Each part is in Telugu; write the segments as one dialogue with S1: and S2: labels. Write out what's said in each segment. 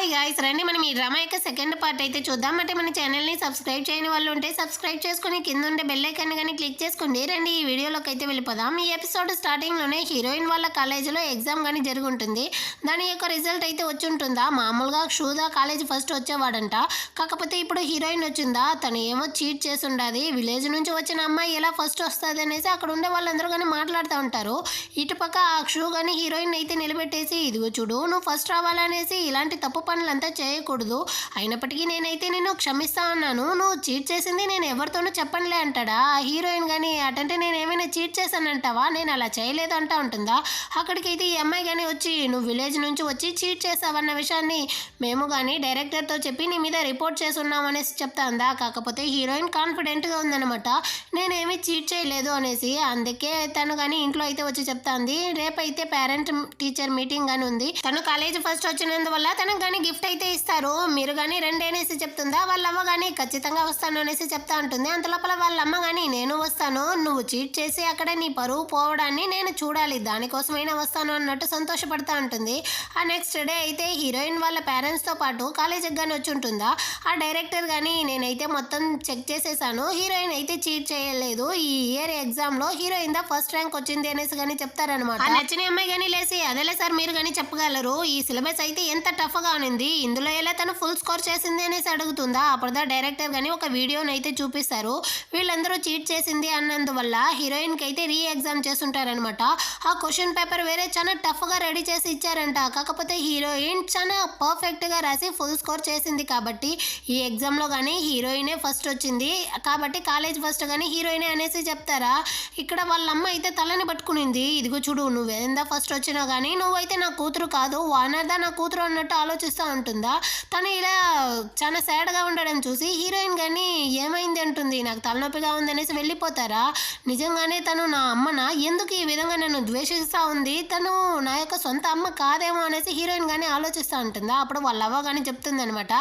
S1: హాయ్ గాయ్స్, రండి మనం ఈ డ్రామా యొక్క సెకండ్ పార్ట్ అయితే చూద్దాం. అంటే మన ఛానల్ని సబ్స్క్రైబ్ చేయని వాళ్ళు ఉంటే సబ్స్క్రైబ్ చేసుకుని కింద ఉండే బెల్ ఐకాన్ కానీ క్లిక్ చేసుకోండి. రండి ఈ వీడియోలోకి అయితే వెళ్ళిపోదాం. ఈ ఎపిసోడ్ స్టార్టింగ్లోనే హీరోయిన్ వాళ్ళ కాలేజీలో ఎగ్జామ్ కానీ జరుగుంటుంది. దాని యొక్క రిజల్ట్ అయితే వచ్చి ఉంటుందా. మామూలుగా షూదా కాలేజ్ ఫస్ట్ వచ్చేవాడంట. కాకపోతే ఇప్పుడు హీరోయిన్ వచ్చిందా, తను ఏమో చీట్ చేసి ఉండాది. విలేజ్ నుంచి వచ్చిన అమ్మాయి ఎలా ఫస్ట్ వస్తుంది అనేసి అక్కడ ఉండే వాళ్ళందరూ కానీ మాట్లాడుతూ ఉంటారు. ఇటుపక్క ఆ షూ కానీ హీరోయిన్ అయితే నిలబెట్టేసి, ఇదిగో చూడు నువ్వు ఫస్ట్ రావాలనేసి ఇలాంటి తప్పు పనులంతా చేయకూడదు, అయినప్పటికీ నేనైతే నేను క్షమిస్తా ఉన్నాను, నువ్వు చీట్ చేసింది నేను ఎవరితోనూ చెప్పనులే అంటాడా. ఆ హీరోయిన్ కానీ అటంటే నేను ఏమైనా చీట్ చేశానంటావా, నేను అలా చేయలేదు అంటా ఉంటుందా. అక్కడికైతే ఈ అమ్మాయి కానీ వచ్చి, నువ్వు విలేజ్ నుంచి వచ్చి చీట్ చేసావన్న విషయాన్ని మేము కానీ డైరెక్టర్తో చెప్పి నీ మీద రిపోర్ట్ చేస్తున్నాం అనేసి చెప్తా ఉందా. కాకపోతే హీరోయిన్ కాన్ఫిడెంట్గా ఉందన్నమాట, నేనేమి చీట్ చేయలేదు అనేసి. అందుకే తను కానీ ఇంట్లో అయితే వచ్చి చెప్తాంది, రేపైతే పేరెంట్ టీచర్ మీటింగ్ కానీ ఉంది, తను కాలేజ్ ఫస్ట్ వచ్చినందువల్ల తనకు కానీ గిఫ్ట్ అయితే ఇస్తారు, మీరు కానీ రండి అనేసి చెప్తుందా. వాళ్ళ అవ్వ కానీ ఖచ్చితంగా వస్తాను అనేసి చెప్తా ఉంటుంది. అంత లోపల వాళ్ళ అమ్మ కానీ, నేను వస్తాను, నువ్వు చీట్ చేసి అక్కడ నీ పరువు పోవడాన్ని నేను చూడాలి, దానికోసమైనా వస్తాను అన్నట్టు సంతోషపడతా ఉంటుంది. ఆ నెక్స్ట్ డే అయితే హీరోయిన్ వాళ్ళ పేరెంట్స్తో పాటు కాలేజీకి కానీ వచ్చి ఉంటుందా. ఆ డైరెక్టర్ కానీ, నేనైతే మొత్తం చెక్ చేసేసాను, హీరోయిన్ అయితే చీట్ చేయలేదు, ఈ ఇయర్ ఎగ్జామ్లో హీరోయిన్ దా ఫస్ట్ ర్యాంక్ వచ్చింది అనేసి కానీ చెప్తారనమాట. నచ్చిన అమ్మాయి కానీ లేసి, అదేలే సార్ మీరు కానీ చెప్పగలరు, ఈ సిలబస్ అయితే ఎంత టఫ్గా ఉంది, ఇందులో ఎలా తను ఫుల్ స్కోర్ చేసింది అనేసి అడుగుతుందా. అప్పుడుదా డైరెక్టర్ కానీ ఒక వీడియోని అయితే చూపిస్తారు, వీళ్ళందరూ చీట్ చేసింది అన్నందువల్ల హీరోయిన్కి అయితే రీ ఎగ్జామ్ చేస్తుంటారనమాట. ఆ క్వశ్చన్ పేపర్ వేరే చాలా టఫ్గా రెడీ చేసి ఇచ్చారంట. కాకపోతే హీరోయిన్ చాలా పర్ఫెక్ట్గా రాసి ఫుల్ స్కోర్ చేసింది కాబట్టి ఈ ఎగ్జామ్లో కానీ హీరోయినే ఫస్ట్ వచ్చింది, కాబట్టి కాలేజ్ ఫస్ట్ కానీ హీరోయినే అనేసి చెప్తారా. ఇక్కడ వాళ్ళ అమ్మ అయితే తలని పట్టుకునింది, ఇదిగో చూడు నువ్వేందా ఫస్ట్ వచ్చినా కానీ నువ్వైతే నా కూతురు కాదు, వానర్దా నా కూతురు అన్నట్టు ఆలోచిస్తూ ఉంటుందా. తను ఇలా చాలా సాడ్గా ఉండడం చూసి హీరోయిన్ కానీ ఏమైంది అంటుంది, నాకు తలనొప్పిగా ఉంది అనేసి వెళ్ళిపోతారా. నిజంగానే తను నా అమ్మనా, ఎందుకు ఈ విధంగా నన్ను ద్వేషిస్తూ ఉంది, తను నా యొక్క సొంత అమ్మ కాదేమో అనేసి హీరోయిన్ కానీ ఆలోచిస్తూ ఉంటుందా. అప్పుడు వాళ్ళ అవ్వ కానీ చెప్తుంది అనమాట,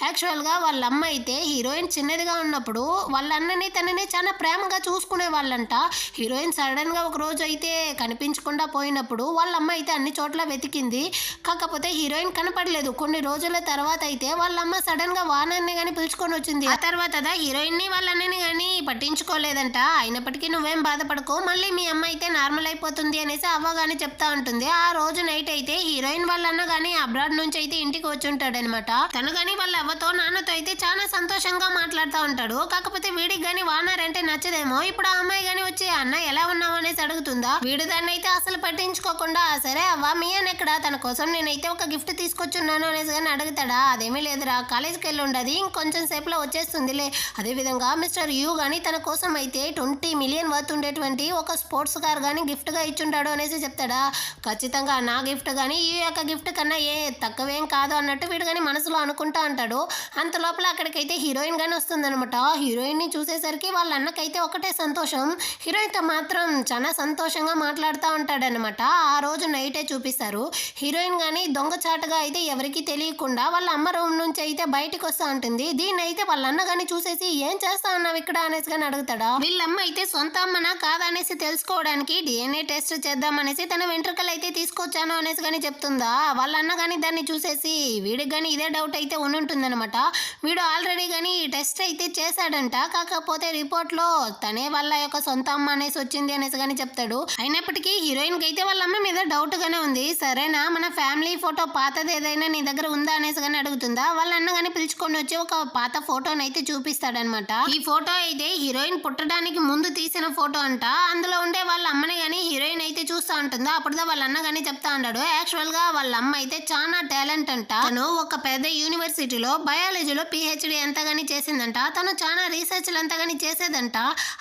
S1: యాక్చువల్గా వాళ్ళ అమ్మ అయితే హీరోయిన్ చిన్నదిగా ఉన్నప్పుడు వాళ్ళ అన్నని తనని చాలా ప్రేమగా చూసుకునే వాళ్ళంట. హీరోయిన్ సడన్గా ఒక రోజు అయితే కనిపించకుండా పోయినప్పుడు వాళ్ళ అమ్మ అయితే అన్ని చోట్ల వెతికింది, కాకపోతే హీరోయిన్ కనపడలేదు. కొన్ని రోజుల తర్వాత అయితే వాళ్ళ అమ్మ సడన్ గా వానర్ని కానీ పిలుచుకొని వచ్చింది. ఆ తర్వాత హీరోయిన్ ని వాళ్ళ అన్నని కానీ పట్టించుకోలేదంట. అయినప్పటికీ నువ్వేం బాధపడకు, మళ్ళీ మీ అమ్మ అయితే నార్మల్ అయిపోతుంది అనేసి అవ్వ కానీ చెప్తా ఉంటుంది. ఆ రోజు నైట్ అయితే హీరోయిన్ వాళ్ళ అన్న కానీ అబ్రాడ్ నుంచి అయితే ఇంటికి వచ్చి ఉంటాడనమాట. తను కానీ వాళ్ళ అవ్వతో నాన్నతో అయితే చాలా సంతోషంగా మాట్లాడుతూ ఉంటాడు. కాకపోతే వీడికి కానీ వానర్ అంటే నచ్చదేమో. ఇప్పుడు ఆ అమ్మాయి కానీ వచ్చి, అన్న ఎలా ఉన్నావు అనేసి అడుగుతుందా. వీడు దాన్ని అయితే అసలు పట్టించుకోకుండా, సరే అవ్వ మీ అన్న ఎక్కడ, తన కోసం నేనైతే ఒక గిఫ్ట్ తీసుకొచ్చున్నాను అనేసి కానీ అడుగుతాడా. అదేమీ లేదురా, కాలేజ్కి వెళ్ళి ఉండదు, ఇంకొంచెం సేపులో వచ్చేస్తుందిలే. అదేవిధంగా మిస్టర్ యూ కానీ తన కోసం అయితే 20 మిలియన్ వర్త్ ఉండేటువంటి ఒక స్పోర్ట్స్ కార్ కానీ గిఫ్ట్గా ఇచ్చుంటాడు అనేసి చెప్తాడా. ఖచ్చితంగా నా గిఫ్ట్ కానీ ఈ యొక్క గిఫ్ట్ కన్నా తక్కువేం కాదు అన్నట్టు వీడు కానీ మనసులో అనుకుంటా అంటాడు. అంత లోపల అక్కడికైతే హీరోయిన్ కానీ వస్తుందనమాట. హీరోయిన్ని చూసేసరికి వాళ్ళ అన్నకైతే ఒకటే సంతోషం, హీరోయిన్తో మాత్రం చాలా సంతోషంగా మాట్లాడుతూ ఉంటాడనమాట. ఆ రోజు నైటే చూపిస్తారు. హీరోయిన్ కానీ దొంగచాటుగా అయితే ఎవరికి తెలియకుండా వాళ్ళ అమ్మ రూమ్ నుంచి అయితే బయటకు వస్తూ ఉంటుంది. దీన్ని అయితే వాళ్ళ అన్న కానీ చూసేసి, ఏం చేస్తా ఉన్నావు ఇక్కడ అనేసి కానీ అడుగుతాడా. వీళ్ళమ్మ అయితే సొంత అమ్మనా కాదా అనేసి తెలుసుకోవడానికి DNA టెస్ట్ చేద్దామనేసి తన వెంట్రుకలు అయితే తీసుకొచ్చాను అనేసి కానీ చెప్తుందా. వాళ్ళ అన్న కానీ దాన్ని చూసేసి, వీడికి కానీ ఇదే డౌట్ అయితే ఉంటుందన్నమాట. వీడు ఆల్రెడీ కానీ ఈ టెస్ట్ అయితే చేశాడంట, కాకపోతే రిపోర్ట్లో తనే వాళ్ళ యొక్క సొంత అమ్మ అనేసి వచ్చింది అనేసి కానీ చెప్తాడు. అయినప్పటికీ హీరోయిన్కి అయితే వాళ్ళ అమ్మ మీద డౌట్ గానే ఉంది. సరేనా, మన ఫ్యామిలీ ఫోటో పాతది ఏదైనా నీ దగ్గర ఉందా అనేసి కానీ అడుగుతుందా. వాళ్ళ అన్న కానీ పిలుచుకొని వచ్చి ఒక పాత ఫోటోని అయితే చూపిస్తాడనమాట. ఈ ఫోటో అయితే హీరోయిన్ పుట్టడానికి ముందు తీసిన ఫోటో అంట. అందులో ఉండే వాళ్ళ అమ్మని కానీ హీరోయిన్ అయితే చూస్తూ ఉంటుందా. అప్పుడుదా వాళ్ళ అన్న కానీ చెప్తా ఉంటాడు, యాక్చువల్ గా వాళ్ళ అమ్మ అయితే చాలా టాలెంట్ అంట. తను ఒక పెద్ద యూనివర్సిటీలో బయాలజీలో PhD అంతా కానీ చేసిందంట. తను చాలా రీసెర్చ్లు అంతా కానీ చేసేదంట.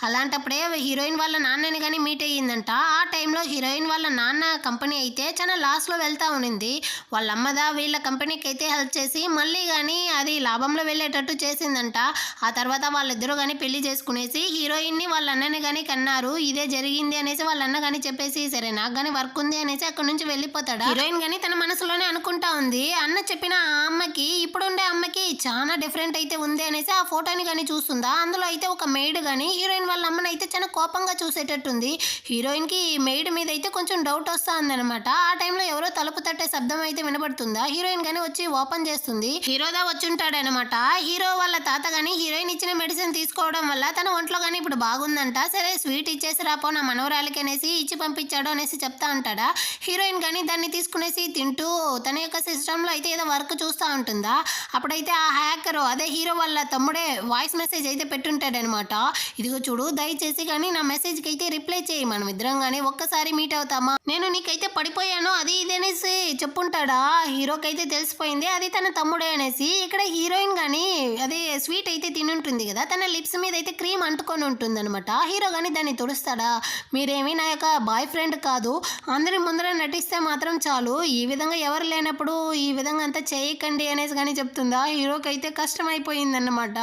S1: అలాంటప్పుడే హీరోయిన్ వాళ్ళ నాన్నని కానీ మీట్ అయ్యిందంట. ఆ టైంలో హీరోయిన్ వాళ్ళ నాన్న కంపెనీ అయితే చాలా లాస్ లో వెళ్తా ఉన్నింది. వాళ్ళ అమ్మదా వీళ్ళ కంపెనీకి అయితే హెల్ప్ చేసి మళ్ళీ కానీ అది లాభంలో వెళ్ళేటట్టు చేసిందంట. ఆ తర్వాత వాళ్ళిద్దరూ కానీ పెళ్లి చేసుకునేసి హీరోయిన్ని వాళ్ళ అన్నని కానీ కన్నారు. ఇదే జరిగింది అనేసి వాళ్ళ అన్న కానీ చెప్పేసి, సరే నాకు కానీ వర్క్ ఉంది అనేసి అక్కడ నుంచి వెళ్ళిపోతాడా. హీరోయిన్ కానీ తన మనసులోనే అనుకుంటా ఉంది, అన్న చెప్పిన ఆ అమ్మకి ఇప్పుడుండే అమ్మకి చాలా డిఫరెంట్ అయితే ఉంది అనేసి ఆ ఫోటోని కానీ చూస్తుందా. అందులో అయితే ఒక మెయిడ్ కానీ హీరోయిన్ వాళ్ళ అమ్మని అయితే చాలా కోపంగా చూసేటట్టుంది. హీరోయిన్కి ఈ మెయిడ్ మీద అయితే కొంచెం డౌట్ వస్తా ఉందనమాట. ఆ టైంలో ఎవరో తలుపు తట్టే శబ్దం అయితే వినబడుతుందా. హీరోయిన్ గానీ వచ్చి ఓపెన్ చేస్తుంది. హీరోదా వచ్చుంటాడనమాట. హీరో వాళ్ళ తాత గానీ హీరోయిన్ ఇచ్చిన మెడిసిన్ తీసుకోవడం వల్ల తన ఒంట్లో గానీ ఇప్పుడు బాగుందంట. సరే స్వీట్ ఇచ్చేసి రాపో నా మనవరాలకి అనేసి ఇచ్చి పంపించాడు అనేసి చెప్తా ఉంటాడా. హీరోయిన్ గానీ దాన్ని తీసుకునేసి తింటూ తన యొక్క సిస్టంలో అయితే ఏదో వర్క్ చూస్తూ ఉంటుందా. అప్పుడైతే ఆ హ్యాకర్ అదే హీరో వాళ్ళ తమ్ముడే వాయిస్ మెసేజ్ అయితే పెట్టుంటాడనమాట. ఇదిగో చూడు, దయచేసి కానీ నా మెసేజ్కి అయితే రిప్లై చేయి, మనం ఇద్దరం కానీ ఒక్కసారి మీట్ అవుతామా, నేను నీకైతే పడిపోయాను అది ఇది అనేసి చెప్పుంటాడా. హీరోకి అయితే తెలిసిపోయింది అది తన తమ్ముడే అనేసి. ఇక్కడ హీరోయిన్ కానీ అదే స్వీట్ అయితే తినుంటుంది కదా, తన లిప్స్ మీద అయితే క్రీమ్ అంటుకొని ఉంటుంది అనమాట. హీరో కానీ దాన్ని తుడుస్తాడా. మీరేమీ నా యొక్క బాయ్ ఫ్రెండ్ కాదు, అందరి ముందర నటిస్తే మాత్రం చాలు, ఈ విధంగా ఎవరు లేనప్పుడు ఈ విధంగా అంతా చేయకండి అనేసి కానీ చెప్తుందా. హీరోకి అయితే కష్టం అయిపోయిందన్నమాట.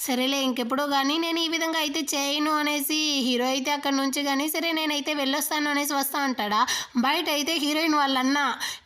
S1: సరేలే ఇంకెప్పుడు కానీ నేను ఈ విధంగా అయితే చేయను అనేసి హీరో అయితే అక్కడ నుంచి కానీ సరే నేనైతే వెళ్ళొస్తాను అనేసి వస్తా ఉంటాడా. బయట అయితే హీరోయిన్ వాళ్ళన్న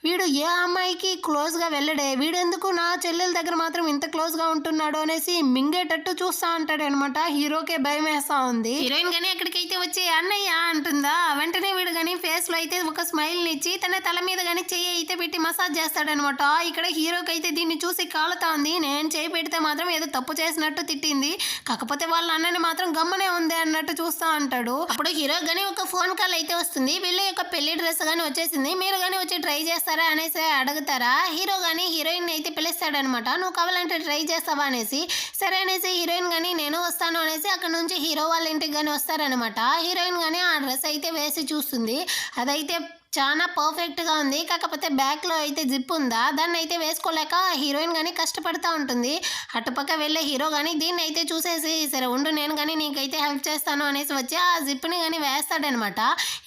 S1: వీడు ఏ అమ్మాయికి క్లోజ్గా వెళ్ళడే, వీడెందుకు నా చెల్లెల దగ్గర మాత్రం ఇంత క్లోజ్గా ఉంటున్నాడు అనేసి మింగేటట్టు చూస్తూ ఉంటాడు అనమాట. హీరోకే భయం వేస్తూ ఉంది. హీరోయిన్ కానీ అక్కడికైతే వచ్చి అన్నయ్య అంటుందా. వెంటనే వీడు కానీ ఫేస్లో అయితే ఒక స్మైల్ని ఇచ్చి తన తల మీద కానీ చెయ్యి అయితే పెట్టి మసాజ్ చేస్తాడనమాట. ఇక్కడ హీరోకి అయితే దీన్ని చూసి కాలుతా ఉంది. నేను చేయి పెడితే మాత్రం ఏదో తప్పు చేసినట్టు తిట్టింది, కాకపోతే వాళ్ళ అన్నని మాత్రం గమ్మనే ఉంది అన్నట్టు చూస్తూ ఉంటాడు. అప్పుడు హీరో కానీ ఒక ఫోన్ కాల్ అయితే వస్తుంది. వీళ్ళ యొక్క పెళ్లి డ్రెస్ కానీ వచ్చేసింది, మీరు కానీ వచ్చి ట్రై చేస్తారా అనేసి అడుగుతారా. హీరో కానీ హీరోయిన్ అయితే పిలుస్తాడనమాట. నువ్వు కావాలంటే ట్రై చేస్తావా అనేసి. సరే అనేసి హీరోయిన్ కానీ నేను వస్తాను అనేసి అక్కడ నుంచి హీరో వాళ్ళ ఇంటికి కానీ వస్తారనమాట. హీరోయిన్ కానీ ఆ డ్రెస్ అయితే వేసి చూస్తుంది. అదైతే చాలా పర్ఫెక్ట్గా ఉంది, కాకపోతే బ్యాక్లో అయితే జిప్ ఉందా, దాన్ని అయితే వేసుకోలేక హీరోయిన్ కానీ కష్టపడుతూ ఉంటుంది. అటుపక్క వెళ్ళే హీరో కానీ దీన్ని అయితే చూసేసి సరే ఉండు నేను కానీ నీకైతే హెల్ప్ చేస్తాను అనేసి వచ్చి ఆ జిప్ని కానీ వేస్తాడనమాట.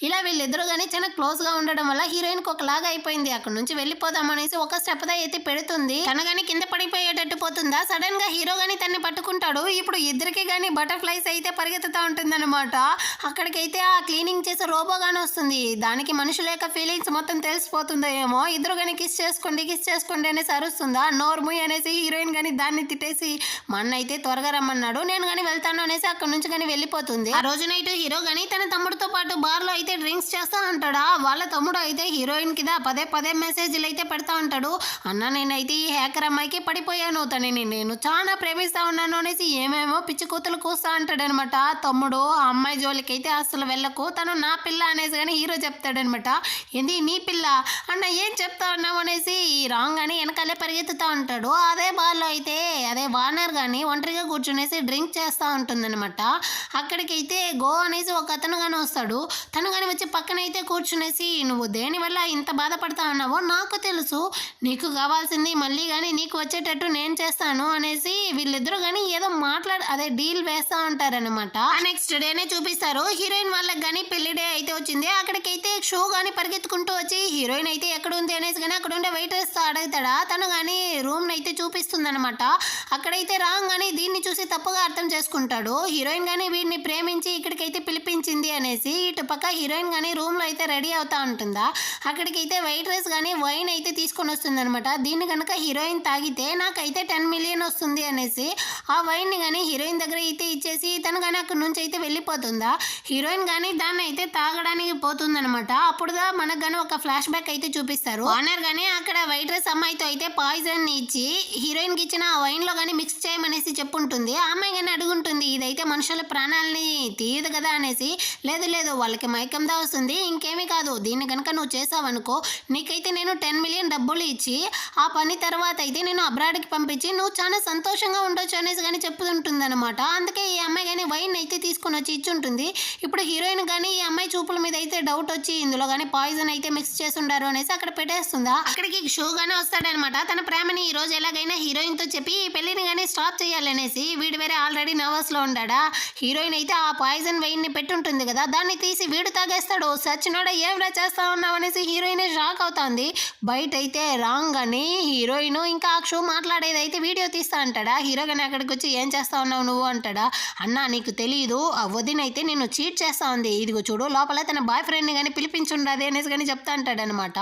S1: ఇలా వీళ్ళిద్దరూ కానీ చాలా క్లోజ్గా ఉండడం వల్ల హీరోయిన్కి ఒకలాగా అయిపోయింది. అక్కడ నుంచి వెళ్ళిపోదాం అనేసి ఒక స్టెప్ అయితే పెడుతుంది. తను కానీ కింద పడిపోయేటట్టు పోతుందా. సడన్ గా హీరో కానీ తన్ని పట్టుకుంటాడు. ఇప్పుడు ఇద్దరికి కానీ బటర్ఫ్లైస్ అయితే పరిగెత్తుతూ ఉంటుంది అనమాట. అక్కడికైతే ఆ క్లీనింగ్ చేసే రోబో కానీ వస్తుంది. దానికి మనుషుల యొక్క ఫీలింగ్స్ మొత్తం తెలిసిపోతుందో ఏమో. ఇద్దరు కానీ కిస్ చేసుకోండి అనేసి అరుస్తుందా. నోర్ముయ్ అనేసి హీరోయిన్ కానీ దాన్ని తిట్టేసి మన అయితే త్వరగా రమ్మన్నాడు, నేను కానీ వెళ్తాను అనేసి అక్కడ నుంచి కానీ వెళ్ళిపోతుంది. ఆ రోజు నైట్ హీరో కానీ తన తమ్ముడితో పాటు బార్ లో అయితే డ్రింక్స్ చేస్తా ఉంటాడా. వాళ్ళ తమ్ముడు అయితే హీరోయిన్ కింద పదే మెసేజ్లు అయితే పెడతా ఉంటాడు. అన్న నేనైతే ఈ హ్యాకర్ అమ్మాయికి పడిపోయాను, తనని నేను చాలా ప్రేమిస్తా ఉన్నాను అనేసి ఏమేమో పిచ్చి కూతులు కూస్తా అంటాడు అనమాట. తమ్ముడు ఆ అమ్మాయి జోలికి అయితే అసలు వెళ్ళకు, తను నా పిల్ల అనేసి కానీ హీరో చెప్తాడనమాట. ఏంది నీ పిల్ల అన్న ఏం చెప్తా ఉన్నావు అనేసి ఈ రాంగ్ అని వెనకాలే పరిగెత్తుతూ ఉంటాడు. అదే బార్లో అయితే అదే వార్నర్ కానీ ఒంటరిగా కూర్చునేసి డ్రింక్ చేస్తూ ఉంటుందన్నమాట. అక్కడికైతే గో అనేసి ఒక అతను కానీ వస్తాడు. తను కానీ వచ్చి పక్కనైతే కూర్చునేసి నువ్వు దేనివల్ల ఇంత బాధపడతా ఉన్నావో నాకు తెలుసు, నీకు కావాల్సింది మళ్ళీ కానీ నీకు వచ్చేటట్టు నేను చేస్తాను అనేసి వీళ్ళిద్దరూ కానీ ఏదో అదే డీల్ వేస్తూ ఉంటారనమాట. నెక్స్ట్ డేనే చూపిస్తారు. హీరోయిన్ వాళ్ళకి కానీ పెళ్లి డే అయితే వచ్చింది. అక్కడికైతే షో కానీ పరిగెత్తుకుంటూ వచ్చి హీరోయిన్ అయితే ఎక్కడ ఉంది అనేసి కానీ అక్కడ ఉండే వెయిటర్స్ అడుగుతాడా. తను కానీ రూమ్ అయితే చూపిస్తుంది అనమాట. అక్కడైతే రాంగ్ అని దీన్ని చూసి తప్పుగా అర్థం చేసుకుంటాడు. హీరోయిన్ కానీ వీడిని ప్రేమించి ఇక్కడికైతే పిలిపించింది అనేసి. ఇటు పక్క హీరోయిన్ కానీ రూమ్ లో అయితే రెడీ అవుతా ఉంటుందా. అక్కడికైతే వెయిట్రెస్ కానీ వైన్ అయితే తీసుకొని వస్తుంది అనమాట. దీన్ని కనుక హీరోయిన్ తాగితే నాకైతే 10 మిలియన్ వస్తుంది అనేసి ఆ వైన్ ని కానీ హీరోయిన్ దగ్గర అయితే ఇచ్చేసి తను కానీ అక్కడ నుంచి అయితే వెళ్ళిపోతుందా. హీరోయిన్ కానీ దాన్ని అయితే తాగడానికి పోతుందనమాట. అప్పుడుదా మనకు గానీ ఒక ఫ్లాష్ బ్యాక్ అయితే చూపిస్తారు. ఓనర్ గానీ అక్కడ వైట్రెస్ అమ్మాయితో అయితే పాయిజన్ ఇచ్చి హీరోయిన్ కి ఇచ్చిన వైన్ లో గానీ మిక్స్ చేయమనేసి చెప్పుంటుంది. ఆ అమ్మాయి గానీ అడుగుంటుంది ఇదైతే మనుషుల ప్రాణాలని తీయదు కదా అనేసి. లేదు వాళ్ళకి మైకందా వస్తుంది, ఇంకేమీ కాదు, దీన్ని కనుక నువ్వు చేసావనుకో నీకైతే నేను 10 మిలియన్ డబ్బులు ఇచ్చి ఆ పని తర్వాత అయితే నేను అబ్రాడ్కి పంపించి నువ్వు చాలా సంతోషంగా ఉండొచ్చు అనేసి కానీ చెప్పుతుంటుంది అనమాట. అందుకే ఈ అమ్మాయి కానీ వైన్ అయితే తీసుకొని వచ్చి ఇచ్చుంటుంది. ఇప్పుడు హీరోయిన్ కానీ ఈ అమ్మాయి చూపుల మీద అయితే డౌట్ వచ్చి ఇందులో కానీ పాయిజన్ అయితే మిక్స్ చేసి ఉండారు అనేసి అక్కడ పెట్టేస్తుందా. అక్కడికి షో గానే వస్తాడనమాట. తన ప్రేమని ఈ రోజు ఎలాగైనా హీరోయిన్ తో చెప్పి ఈ పెళ్లిని కానీ స్టాప్ చేయాలనేసి. వీడు వేరే ఆల్రెడీ నర్వస్ లో ఉండాడా. హీరోయిన్ అయితే ఆ పాయిజన్ వైన్ ని పెట్టుంటుంది కదా, దాన్ని తీసి వీడు తాగేస్తాడు. సచ్చినోడ ఏమిరా చేస్తా ఉన్నావు అనేసి హీరోయిన్ షాక్ అవుతుంది. బయట అయితే రాంగ్ అని హీరోయిన్ ఇంకా ఆ షో మాట్లాడేది అయితే వీడియో తీస్తా అంటాడా. హీరో కానీ అక్కడికి వచ్చి ఏం చేస్తా ఉన్నావు నువ్వు అంటాడా. అన్నా నీకు తెలియదు, ఆ వదిన అయితే నేను చీట్ చేస్తా ఉంది, ఇదిగో చూడు లోపల తన బాయ్ ఫ్రెండ్ ని కానీ పిలిపించుండదు ఉంటుంది అనేసి కానీ చెప్తా అంటాడనమాట.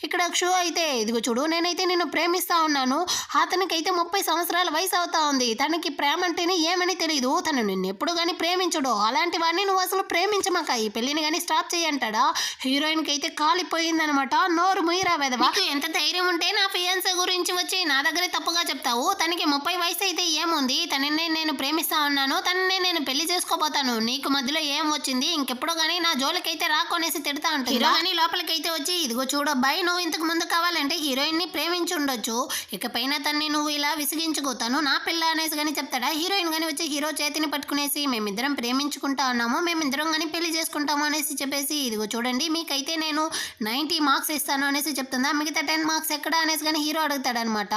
S1: ఇక్కడ షూ అయితే ఇదిగో చూడు నేనైతే నిన్ను ప్రేమిస్తా ఉన్నాను, అతనికైతే 30 సంవత్సరాల వయసు అవుతా ఉంది, తనకి ప్రేమ అంటేనే ఏమని తెలియదు, తను నిన్ను ఎప్పుడు కానీ ప్రేమించడు, అలాంటి వాడిని నువ్వు అసలు ప్రేమించమాక, ఈ పెళ్లిని కానీ స్టాప్ చేయంటాడా. హీరోయిన్కి అయితే కాలిపోయిందనమాట. నోరు ముయిరా వెదవా, ఎంత ధైర్యం ఉంటే నా ఫియాన్సీ గురించి వచ్చి నా దగ్గరే తప్పుగా చెప్తావు, తనకి 30 వయసు అయితే ఏముంది, తననే నేను ప్రేమిస్తా ఉన్నాను, తననే నేను పెళ్లి చేసుకోపోతాను, నీకు మధ్యలో ఏం వచ్చింది, ఇంకెప్పుడు కానీ నా జోలికైతే రాకొనేసి తిడతా ఉంటుంది. హీరో కానీ లోపలికైతే వచ్చి ఇదిగో చూడబ్బాయి, నువ్వు ఇంతకు ముందు కావాలంటే హీరోయిన్ ని ప్రేమించి ఉండొచ్చు, ఇకపైన తన్ని నువ్వు ఇలా విసిగించుకోతాను నా పిల్ల అనేసి కానీ చెప్తాడా. హీరోయిన్ కానీ వచ్చి హీరో చేతిని పట్టుకునేసి మేమిద్దరం ప్రేమించుకుంటా ఉన్నాము, మేమిద్దరం కానీ పెళ్లి చేసుకుంటాము అనేసి చెప్పేసి ఇదిగో చూడండి మీకైతే నేను 90 మార్క్స్ ఇస్తాను అనేసి చెప్తుందా. మిగతా 10 మార్క్స్ ఎక్కడ అనేసి కానీ హీరో అడుగుతాడు అనమాట.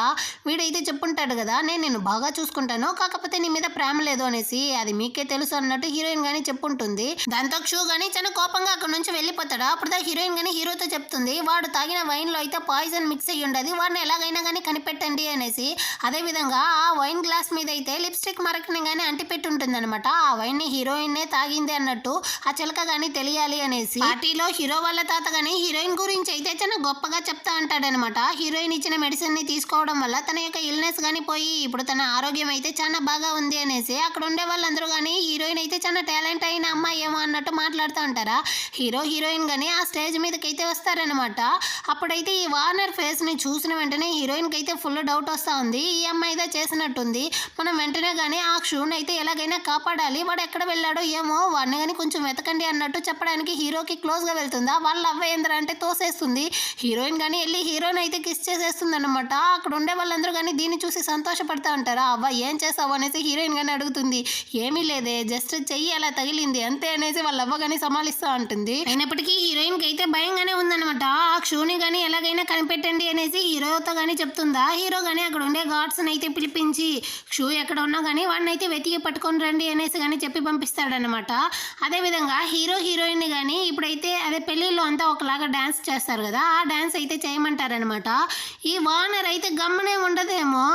S1: వీడైతే చెప్పుంటాడు కదా నేను నిన్ను బాగా చూసుకుంటాను, కాకపోతే నీ మీద ప్రేమ లేదు అనేసి, అది మీకే తెలుసు అన్నట్టు హీరోయిన్ గానీ చెప్పుంటుంది. దాంతో షూ గానీ చాలా కోపంగా అక్కడ నుంచి వెళ్ళిపోతాడు. అప్పుడు హీరోయిన్ గానీ హీరోతో చెప్తుంది వాడు తాగిన వైన్ లో అయితే పాయిజన్ మిక్స్ అయ్యి ఉండదు, వాడిని ఎలాగైనా కానీ కనిపెట్టండి అనేసి. అదే విధంగా ఆ వైన్ గ్లాస్ మీద అయితే లిప్స్టిక్ మరకని గానీ అంటిపెట్టి ఉంటుంది అనమాట. ఆ వైన్ ని హీరోయిన్ నే తాగింది అన్నట్టు ఆ చిలక గానీ తెలియాలి అనేసి. పార్టీలో హీరో వాళ్ళ తాత గానీ హీరోయిన్ గురించి అయితే చాలా గొప్పగా చెప్తా అంటాడనమాట. హీరోయిన్ ఇచ్చిన మెడిసిన్ ని తీసుకోవడం వల్ల తన యొక్క ఇల్నెస్ గానీ పోయి ఇప్పుడు తన ఆరోగ్యం అయితే చాలా బాగా ఉంది అనేసి. అక్కడ ఉండే వాళ్ళందరూ కానీ హీరోయిన్ అయితే చాలా టాలెంట్ అయిన అమ్మాయి ఏమో అన్నట్టు మాట్లాడుతూ ఉంటారా. హీరో హీరోయిన్ గానీ ఆ స్టేజ్ మీదకి అయితే వస్తారనమాట. అప్పుడైతే ఈ వార్నర్ ఫేస్ ని చూసిన వెంటనే హీరోయిన్ కి అయితే ఫుల్ డౌట్ వస్తా ఉంది, ఈ అమ్మాయిదే చేసినట్టుంది, మనం వెంటనే కానీ ఆ షూని అయితే ఎలాగైనా కాపాడాలి, వాడు ఎక్కడ వెళ్ళాడో ఏమో వాడిని కానీ కొంచెం వెతకండి అన్నట్టు చెప్పడానికి హీరోకి క్లోజ్ గా వెళ్తుందా. వాళ్ళ అవ్వేంద్ర అంటే తోసేస్తుంది. హీరోయిన్ కానీ వెళ్ళి హీరోని అయితే కిస్ చేసేస్తుంది అనమాట. అక్కడ ఉండే వాళ్ళందరూ కానీ దీన్ని చూసి సంతోషపడతా ఉంటారా. అవ్వ ఏం చేసావు అనేసి హీరోయిన్ కానీ అడుగుతుంది. ఏమీ లేదే జస్ట్ చెయ్యి అలా తగిలింది అంతే అనేసి వాళ్ళ అవ్వ కానీ సమాలిస్తూ ఉంటుంది. అయినప్పటికీ హీరోయిన్ కి అయితే భయంగానే ఉందన్నమాట. ఆ షూని కానీ ఎలాగైనా కనిపెట్టండి అనేసి హీరోతో కానీ చెప్తుందా. హీరో కానీ అక్కడ ఉండే గార్డ్స్ అయితే పిలిపించి షూ ఎక్కడ ఉన్నా కానీ వాడిని అయితే వెతికి పట్టుకొని రండి అనేసి కానీ చెప్పి పంపిస్తాడనమాట. అదేవిధంగా హీరో హీరోయిన్ కానీ ఇప్పుడైతే అదే పెళ్లిలో అంతా ఒకలాగా డాన్స్ చేస్తారు కదా, ఆ డాన్స్ అయితే చేయమంటారనమాట. ఈ వార్నర్ అయితే గమ్మనే ఉండదేమో,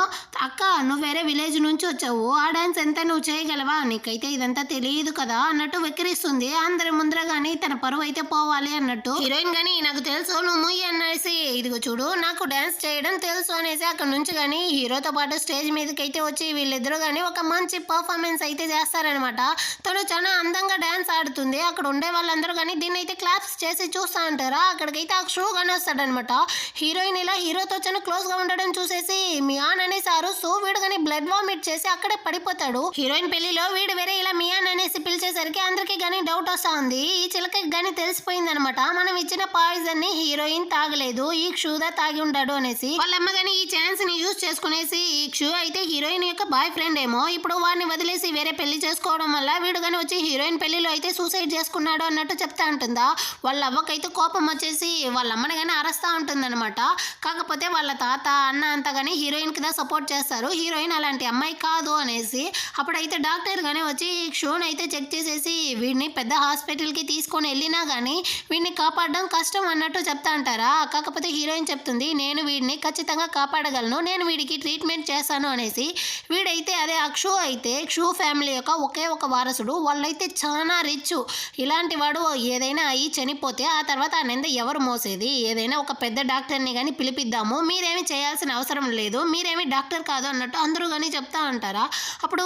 S1: అక్క నువ్వు వేరే విలేజ్ నుంచి వచ్చావు, ఆ డాన్స్ ఎంత నువ్వు చేయగలవా, నీకైతే ఇదంతా తెలియదు కదా అన్నట్టు వెక్కిరిస్తుంది. అందరి ముందర కానీ తన పరువు అయితే పోవాలి అన్నట్టు. హీరోయిన్ కానీ నాకు తెలుసు నువ్వు ముయ్యి అనేసి, ఇదిగో చూడు నాకు డాన్స్ చేయడం తెలుసు అనేసి అక్కడ నుంచి కానీ హీరోతో పాటు స్టేజ్ మీదకి అయితే వచ్చి వీళ్ళిద్దరూ కానీ ఒక మంచి పర్ఫార్మెన్స్ అయితే చేస్తారనమాట. తను చాలా అందంగా డాన్స్ ఆడుతుంది. అక్కడ ఉండే వాళ్ళందరూ కానీ దీన్ని అయితే క్లాప్స్ చేసి చూస్తూ ఉంటారా. అక్కడికైతే ఆ షూ కానీ వస్తాడనమాట. హీరోయిన్ ఇలా హీరోతో చాలా క్లోజ్ గా ఉండడం చూసేసి మియాన్ అనేసారు. సో వీడు కానీ బ్లడ్ వామిట్ చేసి అక్కడే పడిపోతాడు. హీరోయిన్ పెళ్లిలో వీడు వేరే ఇలా మియాన్ అనేసి పిలిచేసరికి అందరికీ కానీ డౌట్ వస్తా ఉంది. ఈ చిలకకి కానీ తెలిసిపోయింది అనమాట మనం ఇచ్చిన పాయిజన్ ని హీరోయిన్ తాగలేదు, ఈ క్షూదా తాగి ఉంటాడు అనేసి. వాళ్ళమ్మ కానీ ఈ ఛాన్స్ ని యూజ్ చేసుకునేసి ఈ క్షూ అయితే హీరోయిన్ యొక్క బాయ్ ఫ్రెండ్ ఏమో, ఇప్పుడు వాడిని వదిలేసి వేరే పెళ్లి చేసుకోవడం వల్ల వీడు కానీ వచ్చి హీరోయిన్ పెళ్లిలో అయితే సూసైడ్ చేసుకున్నాడు అన్నట్టు చెప్తా ఉంటుందా. వాళ్ళ అవ్వకైతే కోపం వచ్చేసి వాళ్ళ అమ్మని కానీ అరస్తా ఉంటుందన్నమాట. కాకపోతే వాళ్ళ తాత అన్న అంతా కానీ హీరోయిన్ కి సపోర్ట్ చేస్తారు, హీరోయిన్ అలాంటి అమ్మాయి కాదు అనేసి. అప్పుడైతే డాక్టర్ గానీ వచ్చి ఈ షూని అయితే చెక్ చేసేసి వీడిని పెద్ద హాస్పిటల్ కి తీసుకొని వెళ్ళినా కానీ వీడిని కాపాడడం కష్టం అన్నట్టు చెప్తా అంటారా. కాకపోతే హీరోయిన్ చెప్తుంది నేను వీడిని ఖచ్చితంగా కాపాడగలను, నేను వీడికి ట్రీట్మెంట్ చేస్తాను అనేసి. వీడైతే అదే అక్షు అయితే క్షూ ఫ్యామిలీ యొక్క ఒకే ఒక వారసుడు, వాళ్ళైతే చాలా రిచ్. ఇలాంటి వాడు ఏదైనా అయ్యి చనిపోతే ఆ తర్వాత ఆ నింద ఎవరు మోసేది, ఏదైనా ఒక పెద్ద డాక్టర్ని కానీ పిలిపిద్దాము, మీరేమి చేయాల్సిన అవసరం లేదు, మీరేమి డాక్టర్ కాదు అన్నట్టు అందరూ కానీ చెప్తా ఉంటారా. అప్పుడు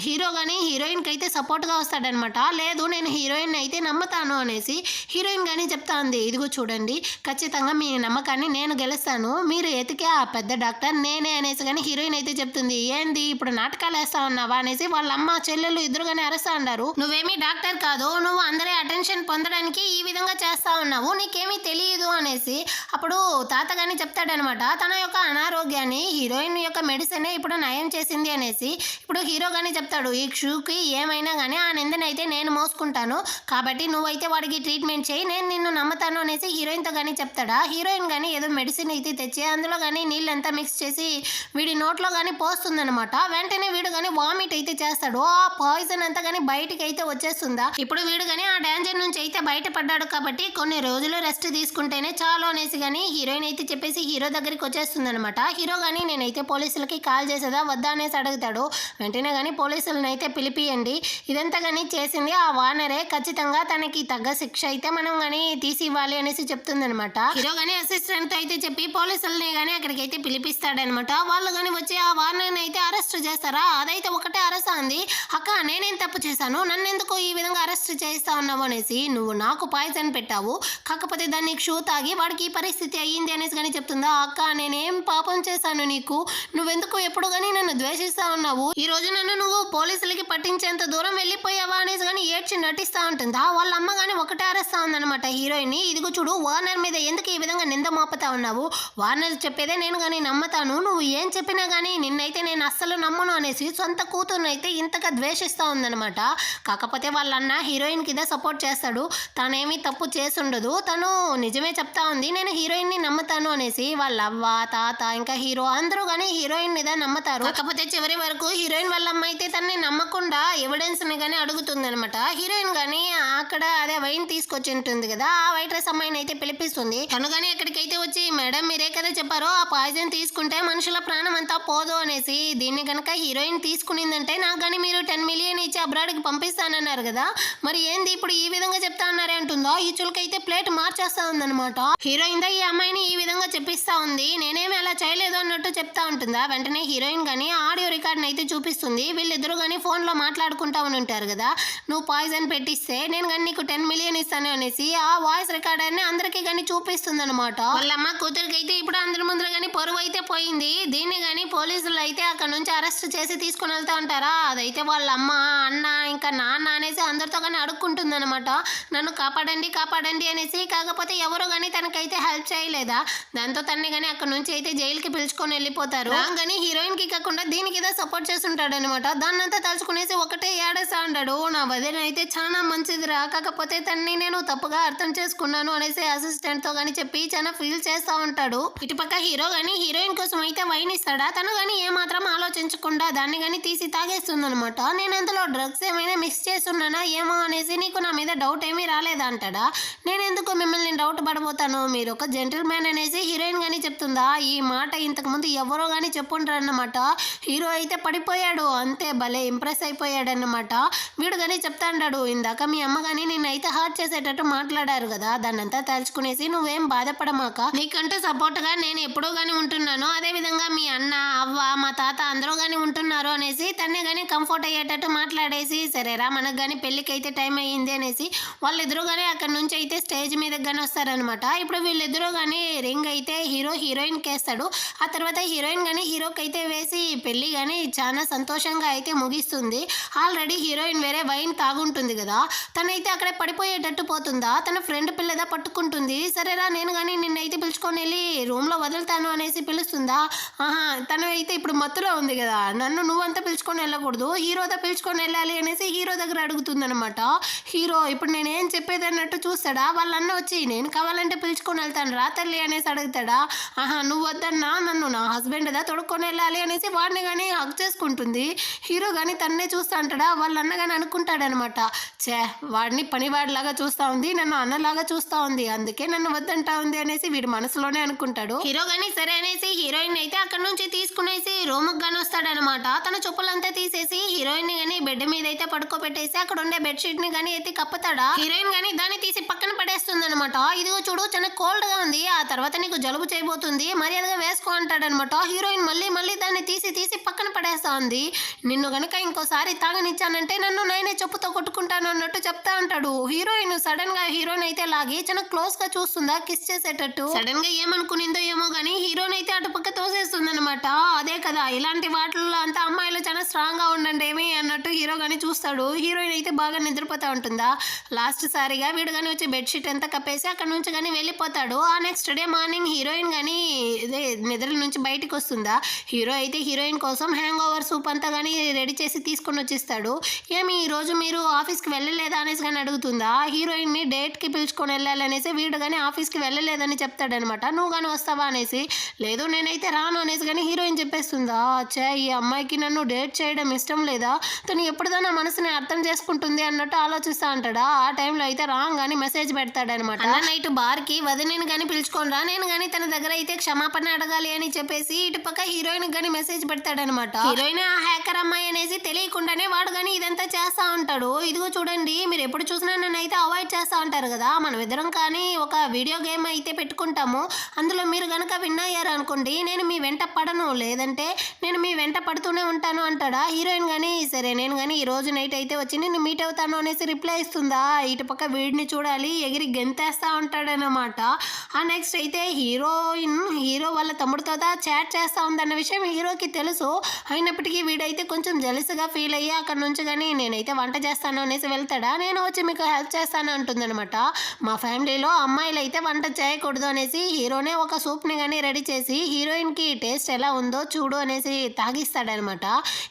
S1: హీరో కానీ హీరోయిన్కి అయితే సపోర్ట్గా వస్తాడనమాట. లేదు నేను హీరోయిన్ అయితే నమ్ముతాను అనేసి. హీరోయిన్ కానీ చెప్తా ఉంది ఇదిగో చూడండి ఖచ్చితంగా మీ నమ్మకాన్ని నేను గెలుస్తాను, మీరు ఎతికే ఆ పెద్ద డాక్టర్ నేనే అనేసి. కానీ హీరోయిన్ అయితే చెప్తుంది ఏంది ఇప్పుడు నాటకాలు వేస్తా ఉన్నావా అనేసి. వాళ్ళ అమ్మ చెల్లెలు ఇద్దరు కానీ అరుస్తా ఉంటారు. నువ్వేమీ డాక్టర్ కాదు, నువ్వు అందరి అటెన్షన్ పొందడానికి ఈ విధంగా చేస్తా ఉన్నావు, నీకేమీ తెలియదు అనేసి. అప్పుడు తాత కానీ చెప్తాడనమాట తన యొక్క అనారోగ్యాన్ని హీరోయిన్ యొక్క మెడిసిన్ ఇప్పుడు నయం చేసింది అనేసి. ఇప్పుడు హీరో కానీ చెప్తాడు ఈ షూకి ఏమైనా కానీ ఆ నిందనైతే నేను మోసుకుంటాను, కాబట్టి నువ్వైతే వాడికి ట్రీట్మెంట్ చేయి, నేను నిన్ను నమ్ముతాను అనేసి హీరోయిన్తో కానీ చెప్తాడా. హీరోయిన్ కానీ ఏదో మెడిసిన్ అయితే తెచ్చి అందులో కానీ నీళ్ళంతా మిక్స్ చేసి వీడి నోట్లో కానీ పోస్తుందనమాట. వెంటనే వీడు కానీ వామిట్ అయితే చేస్తాడు, ఆ పాయిజన్ అంతా కానీ బయటికి అయితే వచ్చేస్తుందా. ఇప్పుడు వీడు కానీ ఆ డేంజర్ నుంచి అయితే బయటపడ్డాడు కాబట్టి కొన్ని రోజులు రెస్ట్ తీసుకుంటేనే చాలు అనేసి కానీ హీరోయిన్ అయితే చెప్పేసి హీరో దగ్గరికి వచ్చేస్తుంది అనమాట. హీరో కానీ నేనైతే పోలీసులకి కాల్ చేసేదా వద్దా అనేసి అడుగుతాడు. వెంటనే కానీ పోలీసులను అయితే పిలిపియండి, ఇదంతా కానీ చేసింది ఆ వానరే, ఖచ్చితంగా తనకి తగ్గ శిక్ష అయితే మనం కానీ కానీ తీసి ఇవ్వాలి అనేసి చెప్తుందనమాట. హీరో గానీ అసిస్టెంట్ తో అయితే చెప్పి పోలీసులని గానీ అక్కడికి అయితే పిలిపిస్తాడనమాట. వాళ్ళు కానీ వచ్చి ఆ వార్నర్ని అయితే అరెస్ట్ చేస్తారా, అదైతే ఒకటే అరెస్ట్ అంది. అక్క నేనేం తప్పు చేశాను, నన్ను ఎందుకు ఈ విధంగా అరెస్ట్ చేస్తా ఉన్నావు అనేసి, నువ్వు నాకు పాయిజన్ పెట్టావు, కాకపోతే దాన్ని షూ తాగి వాడికి ఈ పరిస్థితి అయ్యింది అనేసి కానీ చెప్తుందా. అక్క నేనేం పాపం చేశాను నీకు, నువ్వెందుకు ఎప్పుడు కానీ నన్ను ద్వేషిస్తా ఉన్నావు, ఈ రోజు నన్ను నువ్వు పోలీసులకి పట్టించేంత దూరం వెళ్ళిపోయావా అనేసి కానీ ఏడ్చి నటిస్తా ఉంటుందా. వాళ్ళ అమ్మ కానీ ఒకటే అరెస్తా ఉందన్నమాట హీరోయిన్ ని. ఇదిగో చూడు వార్నర్ మీద ఎందుకు ఈ విధంగా నింద మోపుతా ఉన్నావు, వార్నర్ చెప్పేదే నేను కానీ నమ్మతాను, నువ్వు ఏం చెప్పినా కానీ నిన్నైతే నేను అస్సలు నమ్మను అనేసి సొంత కూతురునైతే ఇంతగా ద్వేషిస్తూ ఉందన్నమాట. కాకపోతే వాళ్ళ అన్న హీరోయిన్ కింద సపోర్ట్ చేస్తాడు, తనేమీ తప్పు చేసుండదు, తను నిజమే చెప్తా ఉంది, నేను హీరోయిన్ ని నమ్ముతాను అనేసి వాళ్ళ అవ్వ తాత ఇంకా హీరో అందరూ కానీ హీరోయిన్ మీద నమ్ముతారు. కాకపోతే చివరి వరకు హీరోయిన్ వాళ్ళ అమ్మ అయితే తనని నమ్మకుండా ఎవిడెన్స్ ని కానీ అడుగుతుంది అనమాట. హీరోయిన్ కానీ అక్కడ అదే వైన్ తీసుకొచ్చి ఉంటుంది కదా, ఆ వైట్రెస్ అమ్మాయిని అయితే పిలిపిస్తుంది. తను కానీ ఎక్కడికైతే వచ్చి మేడం మీరే కదా చెప్పారో ఆ పాయిజన్ తీసుకుంటే మనుషుల ప్రాణం అంతా పోదు అనేసి, దీన్ని కనుక హీరోయిన్ తీసుకునిందంటే నాకు కానీ మీరు 10 మిలియన్ ఇచ్చి అబ్రాడ్కి పంపిస్తానన్నారు కదా, మరి ఏంది ఇప్పుడు ఈ విధంగా చెప్తా ఉన్నారే అంటుందో. ఈ చులకైతే ప్లేట్ మార్చేస్తా ఉందన్నమాట. హీరోయిన్ దా ఈ అమ్మాయిని ఈ విధంగా చెప్పిస్తా ఉంది, నేనేమి అలా చేయలేదు అన్నట్టు చెప్తా ఉంటుందా. వెంటనే హీరోయిన్ కానీ ఆడియో రికార్డ్ అయితే చూపిస్తుంది. వీళ్ళిద్దరూ కానీ ఫోన్ లో మాట్లాడుకుంటా ఉంటారు కదా, నువ్వు పాయిజన్ పెట్టిస్తే నేను కానీ నీకు 10 మిలియన్ ఇస్తాను అనేసి ఆ వాయిస్ రికార్డర్ ని అందరికీ కానీ చూపిస్తుంది అనమాట. వాళ్ళమ్మ కూతురికి అయితే ఇప్పుడు అందరి ముందర కానీ పరువు అయితే పోయింది. దీన్ని కానీ పోలీసులు అయితే అక్కడ నుంచి అరెస్ట్ చేసి తీసుకుని వెళ్తా ఉంటారా, అదైతే వాళ్ళ అమ్మ అన్న ఇంకా నాన్న అనేసి అందరితో కానీ అడుక్కుంటుంది అనమాట, నన్ను కాపాడండి కాపాడండి అనేసి. కాకపోతే ఎవరు కానీ తనకైతే హెల్ప్ చేయలేదా, దాంతో తన్ని కానీ అక్కడ నుంచి అయితే జైలుకి పిలుచుకొని వెళ్ళిపోతారు. కానీ హీరోయిన్ కి కాకుండా దీనికి ఏదో సపోర్ట్ చేస్తుంటాడు అనమాట. దాన్నంతా తలుచుకునేసి ఒకటే ఏడేస్తా ఉంటాడు, నా వదిన అయితే చాలా మంచిదిరా, కాకపోతే తన్ని నేను తప్పుగా అర్థం చేసుకున్నాను అనేసి అసిస్టెంట్ తో కానీ చెప్పి చాలా ఫీల్ చేస్తా ఉంటాడు. ఇటుపక్క హీరో కానీ హీరోయిన్ కోసం అయితే వైన్ ఇస్తాడా, తను కానీ ఏమాత్రం ఆలోచించకుండా దాన్ని కానీ తీసి తాగేస్తుంది అనమాట. నేను అందులో డ్రగ్స్ ఏమైనా మిక్స్ చేస్తున్నానా ఏమో అనేసి, నీకు నా మీద డౌట్ ఏమీ రాలేదా అంటాడా. నేను ఎందుకు మిమ్మల్ని డౌట్ పడబోతాను, మీరు ఒక జెంటిల్ మ్యాన్ అనేసి హీరోయిన్ కానీ చెప్తుందా. ఈ మాట ఇంతకు ముందు ఎవరో కానీ చెప్పుంటారు అన్నమాట. హీరో అయితే పడిపోయాడు, అంతే భలే ఇంప్రెస్ అయిపోయాడు అన్నమాట. వీడు కానీ చెప్తా అంటాడు, ఇందాక మీ అమ్మ కానీ నిన్నైతే హర్ట్ చేసేటట్టు మాట్లాడారు కదా, దాన్నంతా తలుచుకునేసి నువ్వేం బాధపడమాక, నీకంటూ సపోర్ట్ గా నేను ఎప్పుడూ కానీ ఉంటున్నాను, అదే విధంగా మీ అన్న అవ్వ మా తాత అందరూ కానీ ఉంటున్నారు అనేసి తన్నే కానీ కంఫర్ట్ అయ్యేటట్టు మాట్లాడేసి, సరేరా మనకు కానీ పెళ్ళికి అయితే టైం అయ్యింది అనేసి వాళ్ళిద్దరూ కానీ అక్కడ నుంచి అయితే స్టేజ్ మీదకి కానీ వస్తారనమాట. ఇప్పుడు వీళ్ళిద్దరూ కానీ రింగ్ అయితే హీరో హీరోయిన్ కేస్తాడు. ఆ తర్వాత హీరోయిన్ కానీ హీరోకి అయితే వేసి పెళ్ళి కానీ చాలా సంతోషంగా అయితే ముగిస్తుంది. ఆల్రెడీ హీరోయిన్ వేరే వైన్ తాగుంటుంది కదా, తనైతే అక్కడే పడిపోయేటట్టు పోతుందా, తన ఫ్రెండ్ పిల్లదా పట్టుకుంటుంది. సరేరా నేను కానీ నిన్నైతే పిలుచుకొని వెళ్ళి రూమ్లో వదులుతాను అనేసి పిలుస్తుందా. ఆహా తను అయితే ఇప్పుడు మత్తులో ఉంది కదా, నన్ను నువ్వంతా పిలుచుకొని వెళ్ళకూడదు, హీరోదా పిలుచుకొని వెళ్ళాలి అనేసి హీరో దగ్గర అడుగుతుంది అనమాట. హీరో ఇప్పుడు నేనేం చెప్పేది అన్నట్టు చూస్తాడా. వాళ్ళన్న వచ్చి నేను కావాలంటే పిలుచుకొని వెళ్తాను రా తల్లి అనేసి అడుగుతాడా. ఆహా నువ్వు వద్దన్నా, నన్ను నా హస్బెండ్ దా తొడుక్కొని వెళ్ళాలి అనేసి వాడిని కానీ హక్ చేసుకుంటుంది. హీరో కానీ తన్నే చూస్తా అంటాడా. వాళ్ళన్న కానీ అనుకుంటాడనమాట, చే వాడిని పనివాడిలాగా చూస్తా ఉంది, నన్ను అన్నలాగా చూస్తా ఉంది, అందుకే నన్ను వద్దంటా ఉంది అనేసి వీడి మనసులోనే అనుకుంటాడు. హీరో కానీ సరే అనేసి హీరోయిన్ అయితే అక్కడ నుంచి తీసుకునేసి రూమ్ గాని వస్తాడనమాట. తన చెప్పులంతా తీసేసి హీరోయిన్ ని కానీ బెడ్ మీద అయితే పడుకోబెట్టేసి అక్కడ ఉండే బెడ్షీట్ ని కానీ ఎత్తి కప్పుతాడా. హీరోయిన్ కానీ దాన్ని తీసి పక్కన పడేస్తుంది అనమాట. ఇదిగో చూడు చాలా కోల్డ్ గా ఉంది, ఆ తర్వాత నీకు జలుబు చేయబోతుంది, మర్యాదగా వేసుకో అంటాడనమాట. హీరోయిన్ మళ్ళీ దాన్ని తీసి పక్కన పడేస్తా ఉంది. నిన్ను గనక ఇంకోసారి తాగనిచ్చానంటే నన్ను నేనే చెప్పుతో కొట్టుకుంటాను అన్నట్టు చెప్తా ఉంటాడు. హీరోయిన్ సడన్ గా హీరోయిన్ అయితే లాగి చాలా క్లోజ్ గా చూస్తుందా కిస్ చేసేటట్టు. సడన్ గా ఏమనుకునిందో ఏమో గానీ హీరోయిన్ అయితే అటు పక్క తోసేస్తుంది అనమాట. అదే కదా ఇలాంటి వాటిల్లో అంతా అమ్మాయిలు చాలా స్ట్రాంగ్ గా ఉండండి ఏమి అన్నట్టు హీరో గానీ చూస్తాడు. హీరోయిన్ అయితే బాగా నిద్రపోతా ఉంటుందా. లాస్ట్ సారిగా వీడు కానీ వచ్చి బెడ్షీట్ అంతా కప్పేసి అక్కడ నుంచి కానీ వెళ్ళిపోతాడు. ఆ నెక్స్ట్ డే మార్నింగ్ హీరోయిన్ కానీ ఇదే నిద్ర నుంచి బయటకు వస్తుందా. హీరో అయితే హీరోయిన్ కోసం హ్యాంగ్ ఓవర్ సూప్ అంతా కానీ రెడీ చేసి తీసుకొని వచ్చేస్తాడు. ఏమి ఈ రోజు మీరు ఆఫీస్కి వెళ్ళలేదా అనేసి కానీ అడుగుతుందా. హీరోయిన్ ని డేట్ కి పిలుచుకొని వెళ్ళాలనేసి వీడు కానీ ఆఫీస్కి వెళ్ళలేదని చెప్తాడనమాట. నువ్వు కానీ వస్తావా అనేసి. లేదు నేనైతే రాను అనేసి కానీ హీరోయిన్ చెప్పేస్తుందా. ఛే, ఈ అమ్మాయికి నన్ను డేట్ చేయడం ఇష్టం లేదా, తను ఎప్పుడుదా నా మనసుని అర్థం చేసుకుంటుంది అన్నట్టు ఆలోచిస్తా అంటాడా. ఆ టైంలో అయితే రాంగ్ మెసేజ్ పెడతాడనమాట. నైట్ బార్కి వదినని కానీ పిలుచుకొని రా, నేను కానీ తన దగ్గర అయితే క్షమాపణ అడగాలి అని చెప్పేసి ఇటు పక్క హీరోయిన్ కానీ మెసేజ్ పెడతాడనమాట. హీరోయిన్ ఆ హ్యాకర్ అమ్మాయి అనేసి తెలియకుండానే వాడు కానీ ఇదంతా చేస్తా ఉంటాడు. ఇదిగో చూడండి, మీరు ఎప్పుడు చూసినా నన్ను అయితే అవాయిడ్ చేస్తా ఉంటారు కదా, మనం ఇద్దరం కానీ ఒక వీడియో గేమ్ అయితే పెట్టుకుంటాము, అందులో మీరు కనుక విన్ అయ్యారు అనుకోండి, నేను మీ వెంట పడను, లేదంటే నేను మీ వెంట పడుతూనే ఉంటాను అంటాడా. హీరోయిన్ కానీ సరే నేను కానీ ఈ రోజు నైట్ అయితే వచ్చి నేను మీట్ అవుతాను అనేసి రిప్లై ఇస్తుందా. ఇటు పక్క వీడిని చూడాలి ఎగిరి గెంతేస్తా ఉంటాడనమాట. ఆ నెక్స్ట్ అయితే హీరో వాళ్ళ తమ్ముడితో చాట్ చేస్తా ఉందన్న విషయం హీరోకి తెలుసు. అయినప్పటికీ వీడైతే కొంచెం జెలస్గా ఫీల్ అయ్యి అక్కడ నుంచి కానీ నేనైతే వంట చేస్తాను అనేసి వెళ్తాడా. నేను వచ్చి మీకు హెల్ప్ చేస్తాను అంటుందన్నమాట. మా ఫ్యామిలీలో అమ్మాయిలు అయితే వంట చేయకూడదు అనేసి హీరోనే ఒక సూప్ని కానీ రెడీ చేసి హీరోయిన్కి టేస్ట్ ఎలా ఉందో చూడు అనేసి తాగిస్తాడనమాట.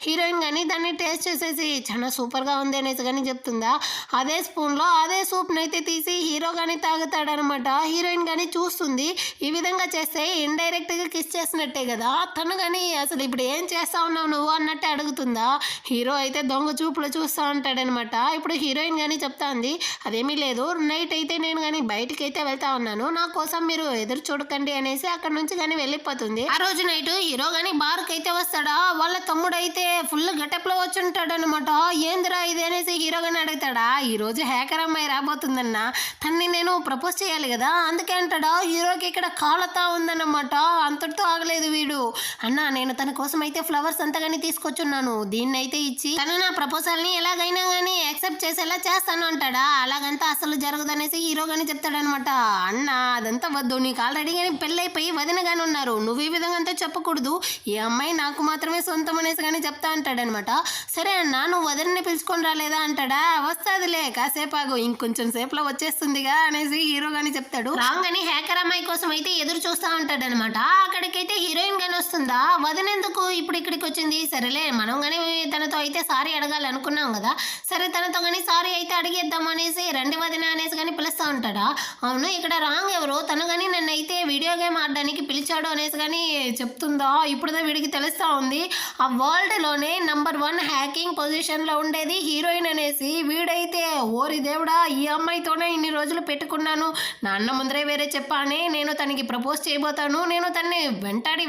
S1: హీరోయిన్ కానీ దాన్ని టేస్ట్ చేసేసి చాలా సూపర్గా ఉంది అనేసి కానీ చెప్తుందా. అదే స్పూన్లో అదే సూప్ని అయితే తీసి హీరో కానీ తాగుతాడనమాట. హీరోయిన్ కానీ చూస్తుంది. ఈ విధంగా చేస్తే ఇండైరెక్ట్గా కిస్ చేసినట్టే కదా, తను కానీ అసలు ఇప్పుడు ఏం చేస్తా ఉన్నావు నువ్వు అన్నట్టే అడుగుతుందా. హీరో అయితే దొంగ చూపులు చూస్తూ ఉంటాడనమాట. ఇప్పుడు హీరోయిన్ కానీ చెప్తా ఉంది, అదేమీ లేదు, నైట్ అయితే నేను కానీ బయటికి అయితే వెళ్తా ఉన్నాను, నా కోసం మీరు ఎదురు చూడకండి అనేసి అక్కడ నుంచి కానీ వెళ్ళిపోతుంది. ఆ రోజు నైట్ హీరో కానీ బార్కి అయితే వస్తాడా. వాళ్ళ తమ్ముడు అయితే ఫుల్ గెటప్లో వచ్చి ఉంటాడనమాట. ఏందిరా ఇది అనేసి హీరో కానీ అడుగుతాడా. ఈ రోజు హ్యాకర్ అమ్మాయి రాబోతుందన్న, తన్ని నేను ప్రపోజ్ చేయాలి కదా, అందుకే అంటాడా. హీరోకి ఇక్కడ కాలతా ఉందన్నమాట. అంతటితో ఆగలేదు వీడు. అన్న నేను తన కోసం అయితే ఫ్లవర్స్ అంతగాని తీసుకొచ్చున్నాను, దీన్ని అయితే ఇచ్చి తను నా ప్రపోజల్ని ఎలాగైనా కానీ యాక్సెప్ట్ చేసేలా చేస్తాను అంటాడా. అలాగంతా అసలు జరగదనేసి హీరో కానీ చెప్తాడనమాట. అన్న అదంతా వద్దు, నీకు ఆల్రెడీ కానీ పెళ్ళైపోయి వదినగానే ఉన్నారు, నువ్వు ఈ విధంగా అంతా చెప్పకూడదు, ఈ అమ్మాయి నాకు మాత్రమే సొంతం అనేసి కానీ చెప్తా అంటాడనమాట. సరే అన్న నువ్వు వదినని పిలుచుకొని రాలేదా అంటాడా. వస్తాదిలే కాసేపు ఆగు, ఇంకొంచెం సేపులో వచ్చేస్తుందిగా అనేసి హీరో కానీ చెప్తాడు. రాంగ్ అని హ్యాకర్ అమ్మాయి కోసం అయితే ఎదురు చూస్తూ ఉంటాడనమాట. అక్కడికైతే హీరోయిన్ కానీ వస్తుందా. వదినెందుకు ఇప్పుడు ఇక్కడికి వచ్చింది, సరేలే మనం కానీ తనతో అయితే సారీ అడగాలి అనుకున్నాం కదా, సరే తనతో కానీ సారీ అయితే అడిగేద్దాం అనేసి రండి వదిన అనేసి కానీ పిలుస్తూ ఉంటాడా. అవును ఇక్కడ రాంగ్ ఎవరు, తను కానీ నన్ను అయితే వీడియో గేమ్ ఆడడానికి పిలిచాడు అనేసి కానీ చెప్తుందా. ఇప్పుడుదా వీడికి తెలుస్తూ ఉంది ఆ వరల్డ్లోనే #1 హ్యాకింగ్ పొజిషన్లో ఉండేది హీరోయిన్ అనేసి. వీడైతే ఓరి దేవుడా, ఈ అమ్మాయితోనే ఇన్ని రోజులు పెట్టుకున్నాను, నా అన్న ముందరే వేరే చెప్పానే, నేను తనకి ప్రపోజ్ చేయబోతాను, నేను తన్ని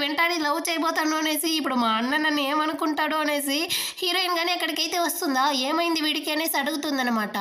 S1: వెంటాడి లవ్ చేయబోతాను అనేసి ఇప్పుడు మా అన్న నన్ను ఏమనుకుంటాడు అనేసి హీరోయిన్ కానీ అక్కడికైతే వస్తుందా. ఏమైంది వీడికి అనేసి అడుగుతుందనమాట.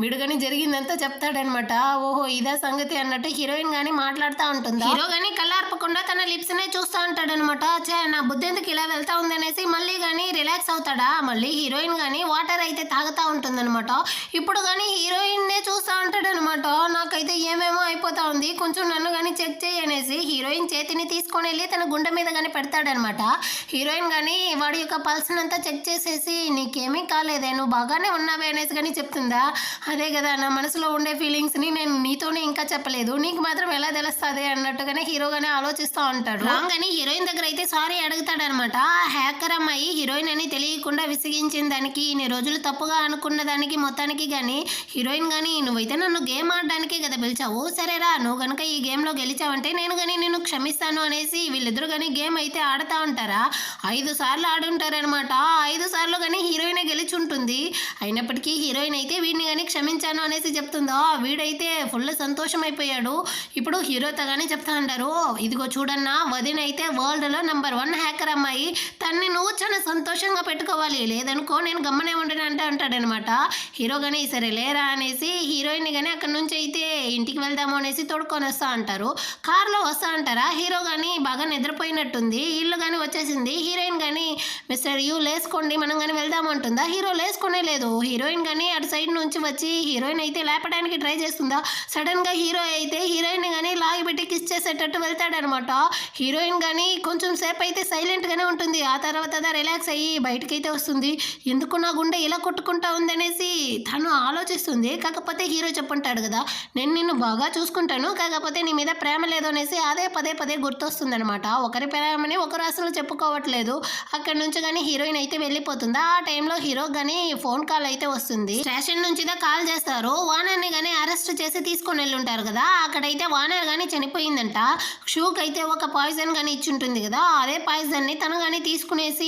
S1: వీడు కానీ జరిగిందంతా చెప్తాడనమాట. ఓహో ఇదా సంగతి అన్నట్టు హీరోయిన్ కానీ మాట్లాడుతూ ఉంటుంది. హీరో కానీ కళ్ళార్పకుండా తన లిప్స్నే చూస్తూ ఉంటాడనమాట. నా బుద్ధి ఎందుకు ఇలా వెళ్తా ఉంది అనేసి మళ్ళీ కానీ రిలాక్స్ అవుతాడా. మళ్ళీ హీరోయిన్ కానీ వాటర్ అయితే తాగుతూ ఉంటుందన్నమాట. ఇప్పుడు కానీ హీరోయిన్నే చూస్తూ ఉంటాడనమాట. నాకైతే ఏమేమో అయిపోతా ఉంది, కొంచెం నన్ను కానీ చెక్ చేయి అనేసి హీరోయిన్ చేతిని తీసుకొని వెళ్ళి తన గుండె మీద కానీ పెడతాడనమాట. హీరోయిన్ కానీ వాడి యొక్క పల్స్ని అంతా చెక్ చేసేసి నీకేమీ కాలేదే, నువ్వు బాగానే ఉన్నావే అనేసి కానీ చెప్తుందా. అదే కదా నా మనసులో ఉండే ఫీలింగ్స్ని నేను నీతోనే ఇంకా చెప్పలేదు, నీకు మాత్రం ఎలా తెలుస్తుంది అన్నట్టుగానే హీరోగానే ఆలోచిస్తూ ఉంటాడు. రాంగ్ అని హీరోయిన్ దగ్గర అయితే సారీ అడుగుతాడనమాట. హ్యాకర్ అమ్మాయి హీరోయిన్ అని తెలియకుండా విసిగించిన దానికి, ఇన్ని రోజులు తప్పుగా అనుకున్న దానికి మొత్తానికి కానీ హీరోయిన్ కానీ నువ్వైతే నన్ను గేమ్ ఆడడానికే కదా పిలిచావు, సరేరా నువ్వు కనుక ఈ గేమ్లో గెలిచావంటే నేను కానీ నేను క్షమిస్తాను అనేసి వీళ్ళిద్దరు కానీ గేమ్ అయితే ఆడుతూ ఉంటారా. 5 సార్లు ఆడుంటారనమాట. 5 సార్లు కానీ హీరోయినే గెలిచి ఉంటుంది. అయినప్పటికీ హీరోయిన్ అయితే వీడిని కానీ క్షమించాను అనేసి చెప్తుందో. వీడైతే ఫుల్ సంతోషం అయిపోయాడు. ఇప్పుడు హీరోతో కానీ చెప్తా ఉంటారు, ఇదిగో చూడన్నా వదిన అయితే వరల్డ్లో #1 హ్యాకర్ అమ్మాయి, తన్ని నువ్వు చాలా సంతోషంగా పెట్టుకోవాలి, లేదనుకో నేను గమ్మనే ఉండను అంటే అంటాడనమాట. హీరో కానీ సరే లేరా అనేసి హీరోయిన్ కానీ అక్కడ నుంచి అయితే ఇంటికి వెళ్దాము అనేసి తోడుకొని వస్తా అంటారు. కార్లో వస్తా అంటారా. హీరో కానీ బాగా నిద్రపోయినట్టుంది, ఇల్లు కానీ వచ్చేసింది. హీరోయిన్ కానీ మిస్టర్ యూ లేసుకోండి మనం కానీ వెళ్దాము అంటుందా. హీరో లేసుకునే లేదు. హీరోయిన్ కానీ అటు సైడ్ నుంచి వచ్చి హీరోయిన్ అయితే లేపడానికి ట్రై చేస్తుందా. సడన్గా హీరో అయితే హీరోయిన్ కానీ లాగి పెట్టి కిస్ చేసేటట్టు వెళ్తాడనమాట. హీరోయిన్ కానీ కొంచెం సేపు అయితే సైలెంట్గానే ఉంటుంది. ఆ తర్వాత రిలాక్స్ అయ్యి బయటకైతే వస్తుంది. ఎందుకు నా గుండె ఇలా కొట్టుకుంటా ఉంది అనేసి తను ఆలోచిస్తుంది. కాకపోతే హీరో చెప్పుంటాడు కదా, నేను నిన్ను బాగా చూసుకుంటాను, కాకపోతే నీ మీద ప్రేమ లేదు అనేసి అదే పదే గుర్తొస్తుంది అనమాట. ఒకరి ప్రేమని ఒకరు అసలు చెప్పుకోవట్లేదు. అక్కడ నుంచి కానీ హీరోయిన్ అయితే వెళ్ళిపోతుంది. ఆ టైంలో హీరో కానీ ఫోన్ కాల్ అయితే వస్తుంది. స్టేషన్ నుంచి కాల్ చేస్తారు. వానర్ని కానీ అరెస్ట్ చేసి తీసుకొని వెళ్ళి ఉంటారు కదా, అక్కడైతే వానర్ కానీ చనిపోయిందంట. షూకి అయితే అయితే ఒక పాయిజన్ కానీ ఇచ్చుంటుంది కదా, అదే పాయిజన్ని తను కానీ తీసుకునేసి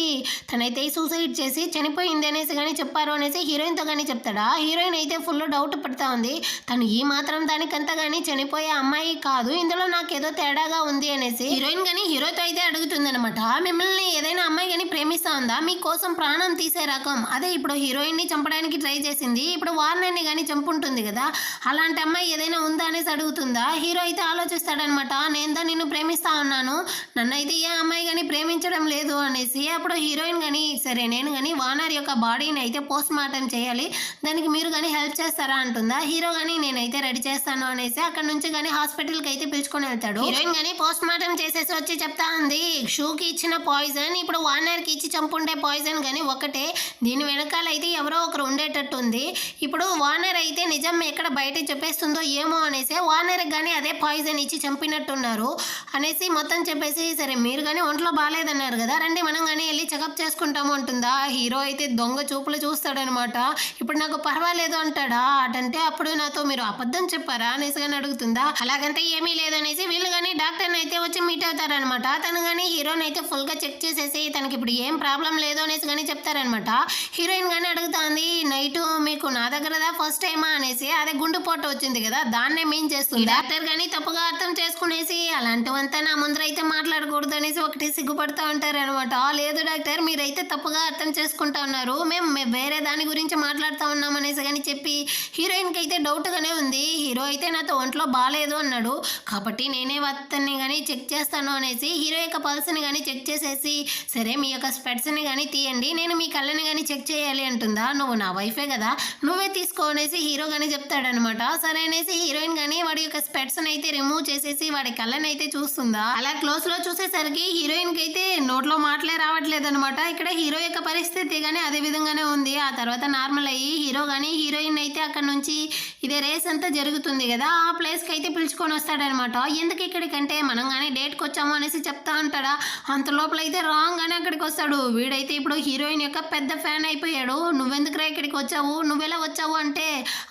S1: తనైతే సూసైడ్ చేసి చనిపోయింది అనేసి కానీ చెప్పారు అనేసి హీరోయిన్తో కానీ చెప్తాడా. హీరోయిన్ అయితే ఫుల్ డౌట్ పడుతూ ఉంది. తను ఈ మాత్రం దానికంతా కానీ చనిపోయే అమ్మాయి కాదు, ఇందులో నాకేదో తేడాగా ఉంది అనేసి హీరోయిన్ కానీ హీరోతో అయితే అడుగుతుంది అనమాట. మిమ్మల్ని ఏదైనా అమ్మాయి కానీ ప్రేమిస్తా ఉందా, మీకోసం ప్రాణం తీసే రకం, అదే ఇప్పుడు హీరోయిన్ని చంపడానికి ట్రై చేసింది, ఇప్పుడు వార్నర్ని కానీ చంపుంటుంది కదా, అలాంటి అమ్మాయి ఏదైనా ఉందా అనేసి అడుగుతుందా. హీరో అయితే ఆలోచిస్తాడనమాట. నేను నిన్ను ప్రేమిస్తా ఉన్నాను, నన్నైతే ఏ అమ్మాయి కానీ ప్రేమించడం లేదు అనేసి. అప్పుడు హీరోయిన్ కానీ సరే నేను కానీ వార్నర్ యొక్క బాడీని అయితే పోస్ట్ మార్టం చేయాలి, దానికి మీరు కానీ హెల్ప్ చేస్తారా అంటుందా. హీరో కానీ నేనైతే రెడీ చేస్తాను అనేసి అక్కడ నుంచి కానీ హాస్పిటల్కి అయితే పిలుచుకొని వెళ్తాడు. హీరోయిన్ కానీ పోస్ట్ మార్టం చేసేసి వచ్చి చెప్తా ఉంది, షూకి ఇచ్చిన పాయిజన్ ఇప్పుడు వార్నర్కి ఇచ్చి చంపుండే పాయిజన్ కానీ ఒకటే, దీని వెనకాల అయితే ఎవరో ఒకరు ఉండేటట్టు ఉంది. ఇప్పుడు వార్నర్ అయితే నిజం ఎక్కడ బయట చెప్పేస్తుందో ఏమో అనేసి వార్నర్కి కానీ అదే పాయిజన్ ఇచ్చి చంపినట్టున్నారు అనేసి మొత్తం చెప్పేసి సరే మీరు కానీ ఒంట్లో బాగాలేదన్నారు కదా, రండి మనం కానీ వెళ్ళి చెకప్ చేసుకుంటాము అంటుందా. హీరో అయితే దొంగ చూపులు చూస్తాడనమాట. ఇప్పుడు నాకు పర్వాలేదు అంటాడా. అటంటే అప్పుడు నాతో మీరు అబద్ధం చెప్పారా అనేసి కానీ అడుగుతుందా. అలాగంటే ఏమీ లేదనేసి వీళ్ళు కానీ డాక్టర్ని అయితే వచ్చి మీట్ అవుతారనమాట. తను కానీ హీరోని అయితే ఫుల్గా చెక్ చేసేసి తనకి ఇప్పుడు ఏం ప్రాబ్లం లేదు అనేసి కానీ చెప్తారనమాట. హీరోయిన్ కానీ అడుగుతుంది, నైట్ మీకు నా దగ్గర ఫస్ట్ టైమా అనేసి. అదే గుండుపోటు వచ్చింది కదా, దాన్నే మీన్ చేస్తుంది. డాక్టర్ కానీ తప్పుగా అర్థం చేసుకునేసి అలాంటివంతా నా ముందర అయితే మాట్లాడకూడదు అనేసి ఒకటి సిగ్గుపడుతూ ఉంటారు అనమాట. లేదు డాక్టర్ మీరైతే తప్పుగా అర్థం చేసుకుంటా ఉన్నారు, మేము వేరే దాని గురించి మాట్లాడుతూ ఉన్నాం అనేసి కానీ చెప్పి హీరోయిన్కి అయితే డౌట్గానే ఉంది. హీరో అయితే నాతో ఒంట్లో బాగాలేదు అన్నాడు కాబట్టి నేనే అతన్ని కానీ చెక్ చేస్తాను అనేసి హీరో యొక్క పల్స్ని కానీ చెక్ చేసేసి సరే మీ యొక్క స్పెట్స్ని కానీ తీయండి, నేను మీ కళ్ళని కానీ చెక్ చేయాలి అంటుందా. నువ్వు నా వైఫే కదా, నువ్వే తీసుకో అనేసి హీరో కానీ చెప్తాడనమాట. సరే అనేసి హీరోయిన్ కానీ వాడి యొక్క స్పెట్స్ని అయితే రిమూవ్ చేసేసి వాడి కళ్ళని అయితే చూస్తుందా. అలా క్లోజ్లో చూసేసరికి హీరోయిన్కి అయితే నోట్లో మాటలే రావట్లేదు అనమాట. ఇక్కడ హీరో యొక్క పరిస్థితి కానీ అదే విధంగానే ఉంది. ఆ తర్వాత నార్మల్ అయ్యి హీరో కానీ హీరోయిన్ అయితే అక్కడ నుంచి ఇదే రేస్ అంతా జరుగుతుంది కదా, ఆ ప్లేస్కి అయితే పిలుచుకొని వస్తాడనమాట. ఎందుకు ఇక్కడికంటే మనం కానీ డేట్కి వచ్చాము అనేసి చెప్తా ఉంటాడా. అంత లోపల అయితే రాంగ్ గానే అక్కడికి వస్తాడు. వీడైతే ఇప్పుడు హీరోయిన్ యొక్క పెద్ద ఫ్యాన్ అయిపోయాడు. నువ్వెందుకురా ఇక్కడికి వచ్చావు, నువ్వెలా వచ్చావు అంటే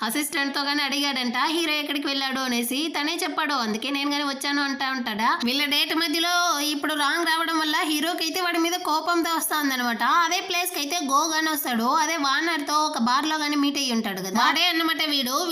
S1: అసిస్టెంట్తో కానీ అడిగాడంట హీరో ఎక్కడికి వెళ్ళాడు అనేసి. తనే చెప్పాడు, అందుకే నేను కానీ వచ్చాను అంటా ఉంటాడా. వీళ్ళ డేట్ మధ్యలో ఇప్పుడు రాంగ్ రావడం వల్ల హీరోకి అయితే వాడి మీద కోపంతో వస్తుంది అనమాట. అదే ప్లేస్కి అయితే గో గాని వస్తాడు. అదే వార్నర్తో ఒక బార్లో కానీ మీట్ అయ్యి ఉంటాడు కదా, వాడే అన్నమాట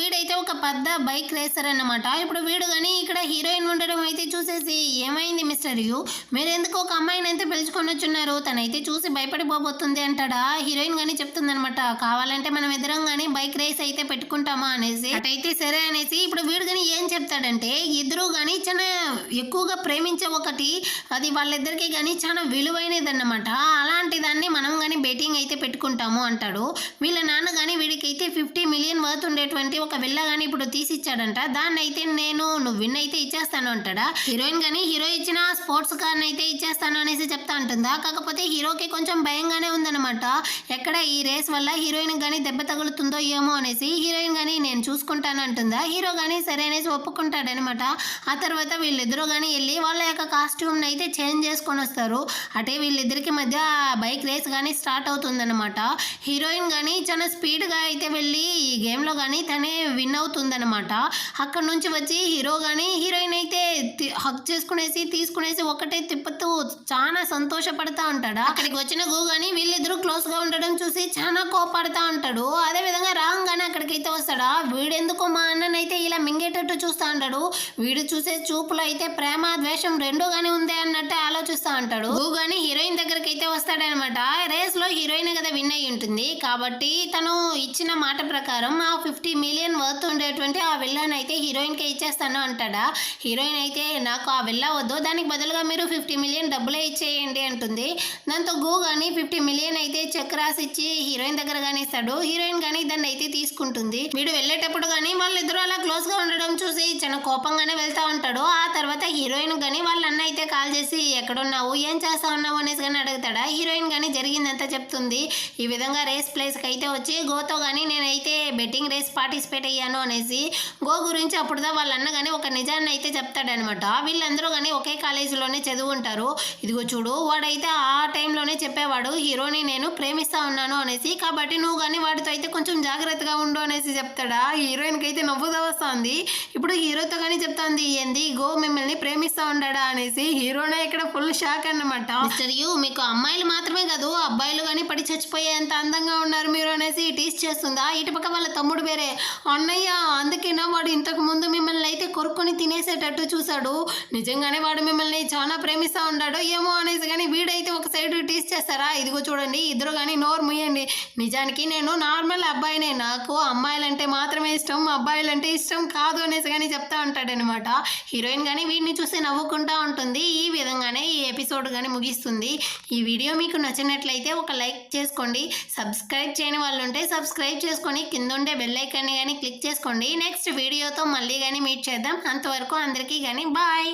S1: వీడైతే ఒక పెద్ద బైక్ రేసర్ అన్నమాట. ఇప్పుడు వీడు కానీ ఇక్కడ హీరోయిన్ ఉండడం అయితే చూసేసి ఏమైంది మిస్టర్ యూ, మీరు ఎందుకు ఒక అమ్మాయిని అయితే పిలుచుకొని వచ్చున్నారు, తనైతే చూసి భయపడిపోబోతుంది అంటాడా. హీరోయిన్ కానీ చెప్తుంది అనమాట, కావాలంటే మనం ఇద్దరం కానీ బైక్ రేస్ అయితే పెట్టుకుంటామా అనేసి. అటైతే సరే అనేసి ఇప్పుడు వీడు కానీ ఏం చెప్తాడంటే ఇద్దరు కానీ చాలా ఎక్కువగా ప్రేమించే ఒకటి, అది వాళ్ళిద్దరికి కానీ చాలా విలువైనది అన్నమాట. అలాంటి దాన్ని మనం కానీ బెట్టింగ్ అయితే పెట్టుకుంటాము అంటాడు. వీళ్ళ నాన్న కానీ వీడికైతే 50 మిలియన్ వర్త్ ఉండేటువంటి ఒక విల్ల కానీ ఇప్పుడు తీసిచ్చాడంట. దాన్ని అయితే నువ్వు విన్ అయితే ఇచ్చేస్తాను అంటాడా. హీరోయిన్ కానీ హీరో ఇచ్చిన స్పోర్ట్స్ కార్ని అయితే ఇచ్చేస్తాను అనేసి చెప్తా అంటుందా. కాకపోతే హీరోకి కొంచెం భయంగానే ఉందన్నమాట. ఎక్కడ ఈ రేస్ వల్ల హీరోయిన్ కానీ దెబ్బ తగులుతుందో ఏమో అనేసి. హీరోయిన్ కానీ నేను చూసుకుంటాను అంటుందా. హీరో కానీ సరే అనేసి ఒప్పుకుంటాడనమాట. ఆ తర్వాత వీళ్ళిద్దరూ కానీ వెళ్ళి వాళ్ళ యొక్క కాస్ట్యూమ్ని అయితే చేంజ్ చేసుకొని వస్తారు. అంటే వీళ్ళిద్దరికి మధ్య బైక్ రేస్ కానీ స్టార్ట్ అవుతుందన్నమాట. హీరోయిన్ కానీ చాలా స్పీడ్గా అయితే వెళ్ళి ఈ గేమ్లో కానీ తనే విన్ అవుతుందన్నమాట. అక్కడ నుంచి వచ్చి హీరో కానీ హీరోయిన్ అయితే హక్ చేసుకునేసి తీసుకునేసి ఒకటే తిప్పుతూ చాలా సంతోషపడతా ఉంటాడా. అక్కడికి వచ్చిన గూ కానీ వీళ్ళిద్దరూ క్లోజ్గా ఉండడం చూసి చాలా కోపడతా ఉంటాడు. అదే విధంగా రాగానే అక్కడికైతే వస్తాడా. వీడెందుకు మా అన్ననైతే ఇలా మింగేటట్టు చూస్తూ ఉంటాడు. వీడు చూసే చూపులో అయితే ప్రేమ ద్వేషం రెండూ కానీ ఉంది అన్నట్టు ఆలోచిస్తూ ఉంటాడు. గూ కానీ హీరోయిన్ దగ్గరికి అయితే వస్తాడనమాట. రేస్ లో హీరోయిన్ కదా విన్ అయ్యి ఉంటుంది కాబట్టి తను ఇచ్చిన మాట ప్రకారం ఆ 50 మిలియన్ వర్త్ ఉండేటువంటి ఆ విల్లాని అయితే హీరోయిన్ కి ఇచ్చేస్తాను అంటాడా. హీరోయిన్ అయితే నాకు ఆ విల్లా వద్దు, దానికి బదులుగా మీరు 50 మిలియన్ డబ్బులే ఇచ్చేయండి అంటుంది. దాంతో గూ కానీ 50 మిలియన్ అయితే చెక్ రాసి ఇచ్చి హీరోయిన్ దగ్గర కానీ ఇస్తాడు. హీరోయిన్ కానీ దాన్ని అయితే తీసుకుంటుంది. వీడు వెళ్ళేటప్పుడు కానీ వాళ్ళిద్దరూ అలా క్లోజ్ గా ఉండడం చూసి చాలా కోపంగానే వెళ్తా ఉంటాడు. ఆ తర్వాత హీరోయిన్ కానీ వాళ్ళ అన్న అయితే కాల్ చేసి ఎక్కడ ఎక్కడున్నావు, ఏం చేస్తా ఉన్నావు అనేసి కానీ అడుగుతాడా. హీరోయిన్ కానీ జరిగిందంతా చెప్తుంది. ఈ విధంగా రేస్ ప్లేస్కి అయితే వచ్చి గోతో కానీ నేనైతే బెట్టింగ్ రేస్ పార్టిసిపేట్ అయ్యాను అనేసి గో గురించి అప్పుడుదా వాళ్ళ అన్న కానీ ఒక నిజాన్ని అయితే చెప్తాడనమాట. వీళ్ళందరూ కానీ ఒకే కాలేజీలోనే చదువుకుంటారు. ఇదిగో చూడు వాడైతే ఆ టైంలోనే చెప్పేవాడు హీరోని నేను ప్రేమిస్తా ఉన్నాను అనేసి, కాబట్టి నువ్వు కానీ వాడితో అయితే కొంచెం జాగ్రత్తగా ఉండు అనేసి చెప్తాడా. హీరోయిన్కి అయితే నవ్వుదా వస్తుంది. ఇప్పుడు హీరోతో కానీ చెప్తాంది ఏంది గో మిమ్మల్ని ప్రేమిస్తా ఉన్నాడా అనేసి. హీరోనే ఇక్కడ ఫుల్ షాక్ అన్నమాట. మిస్టర్ యూ మీకు అమ్మాయిలు మాత్రమే కాదు అబ్బాయిలు కానీ పడి చచ్చిపోయేంత అందంగా ఉన్నారు మీరు అనేసి టీస్ చేస్తుందా. ఇటుపక్క వాళ్ళ తమ్ముడు వేరే అన్నయ్య అందుకేనా వాడు ఇంతకు ముందు మిమ్మల్ని అయితే కొరుక్కొని తినేసేటట్టు చూశాడు, నిజంగానే వాడు మిమ్మల్ని చాలా ప్రేమిస్తా ఉన్నాడు ఏమో అనేసి కానీ వీడైతే ఒక సైడ్ టీస్ చేస్తారా. ఇదిగో చూడండి ఇద్దరు కానీ నోరు ముయ్యండి, నిజానికి నేను నార్మల్ అబ్బాయినే, నాకు అమ్మాయిలంటే మాత్రమే ఇష్టం అబ్బాయిలంటే ఇష్టం కాదు అనేసి కానీ చెప్తా ఉంటాడనమాట. హీరోయిన్ కానీ వీడిని చూసి నవ్వుకుంటా ఉంటుంది. ఈ విధంగానే ఈ ఎపిసోడ్ కానీ ముగిస్తుంది. ఈ వీడియో మీకు నచ్చినట్లయితే ఒక లైక్ చేసుకోండి, సబ్స్క్రైబ్ చేయని వాళ్ళు ఉంటే సబ్స్క్రైబ్ చేసుకొని కింద ఉండే బెల్ ఐకాన్ని కానీ క్లిక్ చేసుకోండి. నెక్స్ట్ వీడియోతో మళ్ళీ కానీ మీట్ చేద్దాం. అంతవరకు అందరికీ కానీ బాయ్.